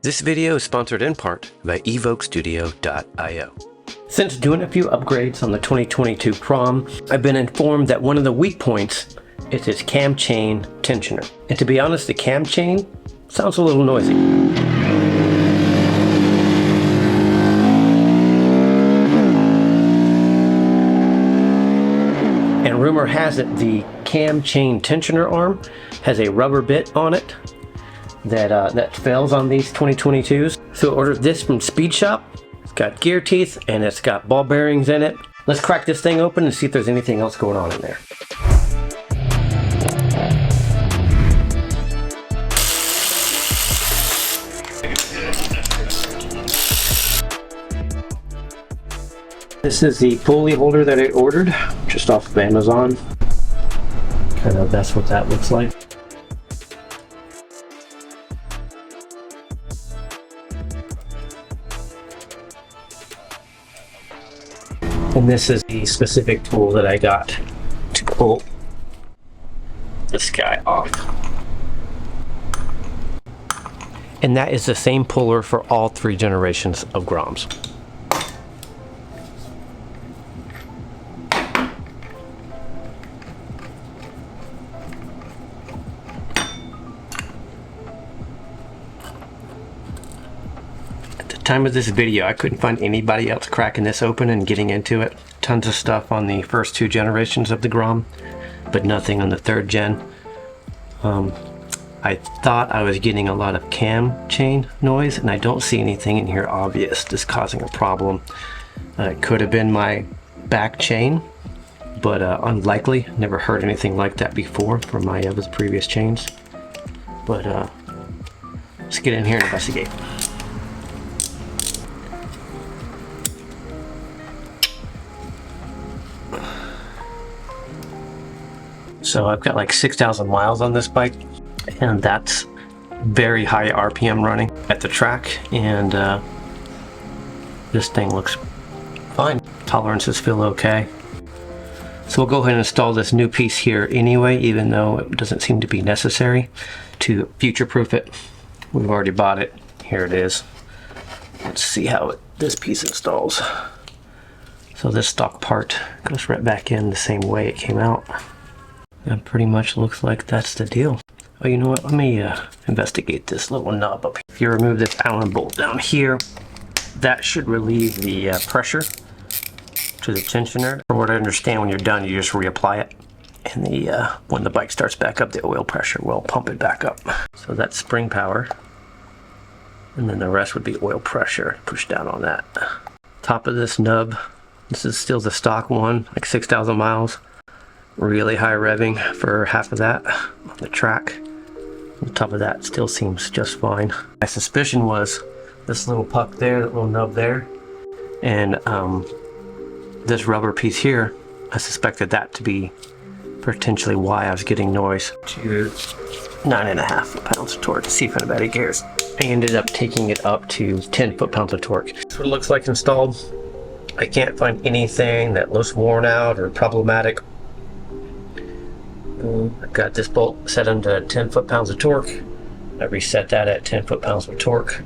This video is sponsored in part by evokestudio.io. Since doing a few upgrades on the 2022 Grom, I've been informed that one of the weak points is its cam chain tensioner. And to be honest, the cam chain sounds a little noisy. And rumor has it the cam chain tensioner arm has a rubber bit on it that fails on these 2022s. So I ordered this from Speed Shop. It's got gear teeth and it's got ball bearings in it. Let's crack this thing open and see if there's anything else going on in there. This is the pulley holder that I ordered just off of Amazon. Kind of that's what that looks like. And this is the specific tool that I got to pull this guy off. And that is the same puller for all 3 generations of Groms. Time of this video, I couldn't find anybody else cracking this open and getting into it. Tons of stuff on the first 2 generations of the Grom, but nothing on the 3rd gen. I thought I was getting a lot of cam chain noise, and I don't see anything in here obvious that's causing a problem. It could have been my back chain, but unlikely. Never heard anything like that before from my previous chains. But let's get in here and investigate. So I've got like 6,000 miles on this bike, and that's very high RPM running at the track, and this thing looks fine. Tolerances feel okay. So we'll go ahead and install this new piece here anyway, even though it doesn't seem to be necessary to future-proof it. We've already bought it. Here it is. Let's see how this piece installs. So this stock part goes right back in the same way it came out. It pretty much looks like that's the deal. Oh, you know what? Let me investigate this little knob up here. If you remove this Allen bolt down here, that should relieve the pressure to the tensioner. From what I understand, when you're done, you just reapply it. And when the bike starts back up, the oil pressure will pump it back up. So that's spring power. And then the rest would be oil pressure. Push down on that. Top of this nub, this is still the stock one, like 6,000 miles. Really high revving for half of that on the track. On top of that still seems just fine. My suspicion was this little puck there, that little nub there, and this rubber piece here, I suspected that to be potentially why I was getting noise. To 9.5 foot-pounds of torque. See if anybody cares. I ended up taking it up to 10 foot-pounds of torque. That's what it looks like installed. I can't find anything that looks worn out or problematic. I've got this bolt set into 10 foot-pounds of torque. I reset that at 10 foot-pounds of torque.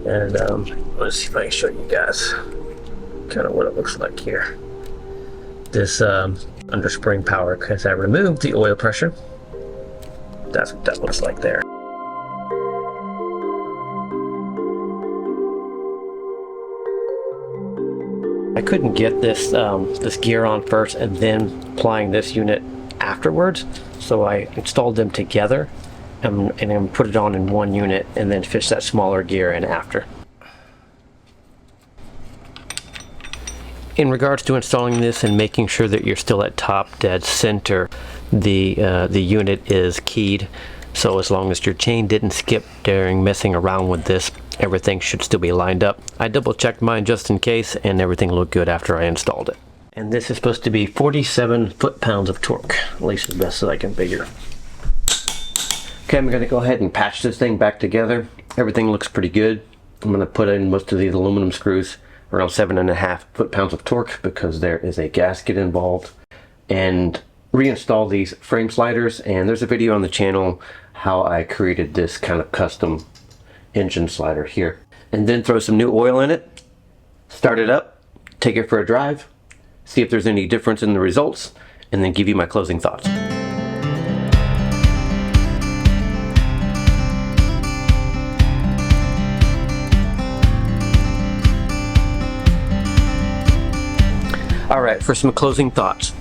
And let's see if I can show you guys kind of what it looks like here. This under spring power, because I removed the oil pressure. That's what that looks like there. I couldn't get this this gear on first and then applying this unit afterwards, so I installed them together and then put it on in one unit and then fish that smaller gear in after. In regards to installing this and making sure that you're still at top dead center, the unit is keyed, so as long as your chain didn't skip during messing around with this, everything should still be lined up. I double checked mine just in case, and everything looked good after I installed it. And this is supposed to be 47 foot-pounds of torque, at least as best as I can figure. Okay, I'm going to go ahead and patch this thing back together. Everything looks pretty good. I'm going to put in most of these aluminum screws, around 7.5 foot-pounds of torque, because there is a gasket involved, and reinstall these frame sliders. And there's a video on the channel how I created this kind of custom engine slider here. And then throw some new oil in it, start it up, take it for a drive, see if there's any difference in the results, and then give you my closing thoughts. Alright, for some closing thoughts.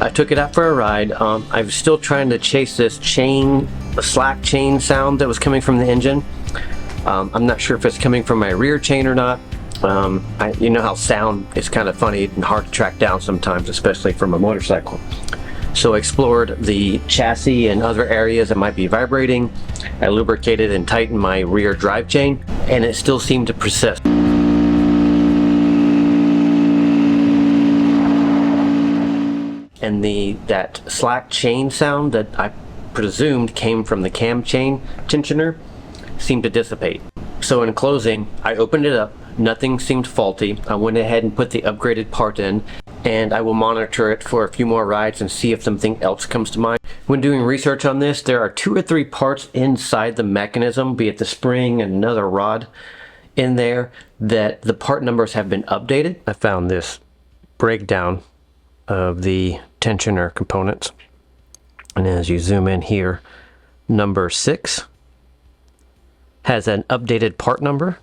I took it out for a ride. I'm still trying to chase this slack chain sound that was coming from the engine. I'm not sure if it's coming from my rear chain or not. You know how sound is kind of funny and hard to track down sometimes, especially from a motorcycle. So I explored the chassis and other areas that might be vibrating. I lubricated and tightened my rear drive chain, and it still seemed to persist. And that slack chain sound that I presumed came from the cam chain tensioner seemed to dissipate. So in closing, I opened it up, nothing seemed faulty. I went ahead and put the upgraded part in, and I will monitor it for a few more rides and see if something else comes to mind. When doing research on this, there are 2 or 3 parts inside the mechanism, be it the spring and another rod in there, that the part numbers have been updated. I found this breakdown of the tensioner components, and as you zoom in here, number 6 has an updated part number.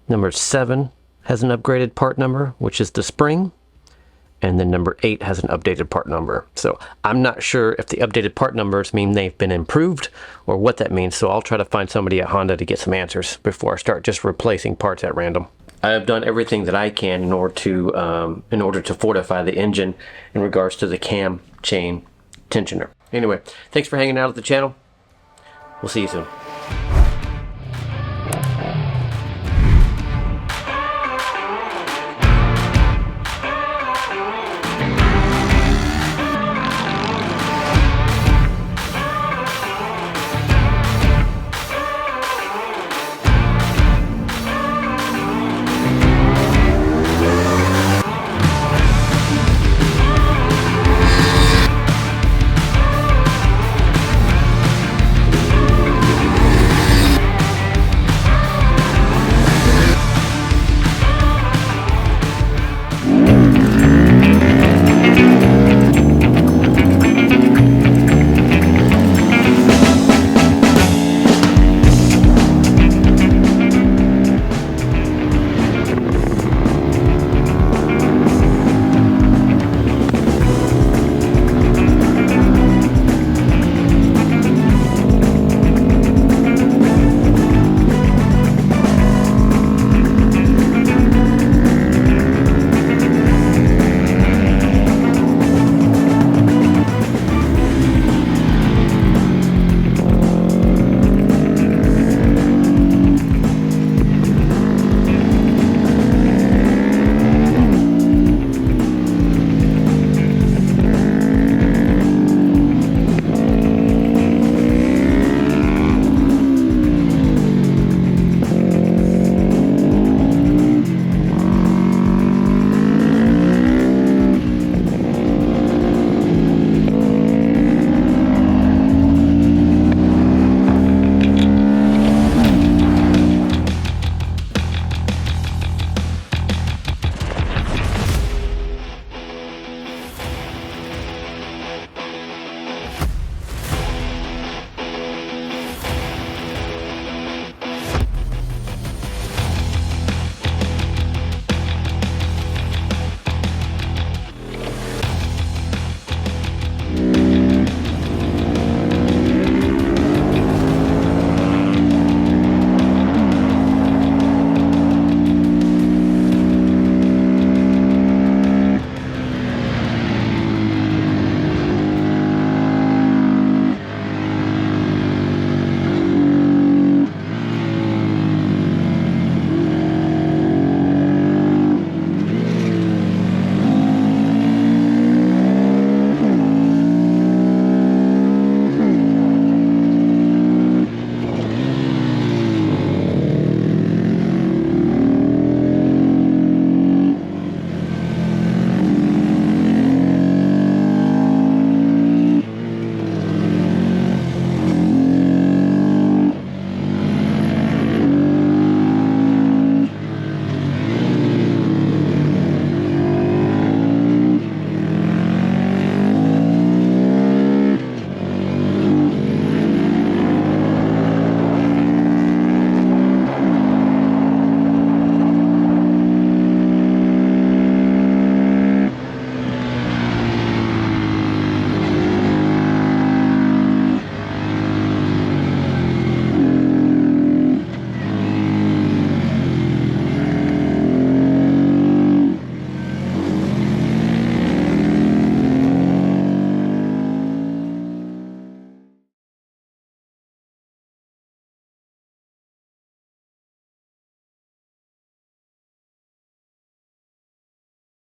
Number 7 has an upgraded part number, which is the spring, and then number 8 has an updated part number. So I'm not sure if the updated part numbers mean they've been improved or what that means, so I'll try to find somebody at Honda to get some answers before I start just replacing parts at random. I have done everything that I can in order to fortify the engine in regards to the cam chain tensioner. Anyway, thanks for hanging out at the channel. We'll see you soon.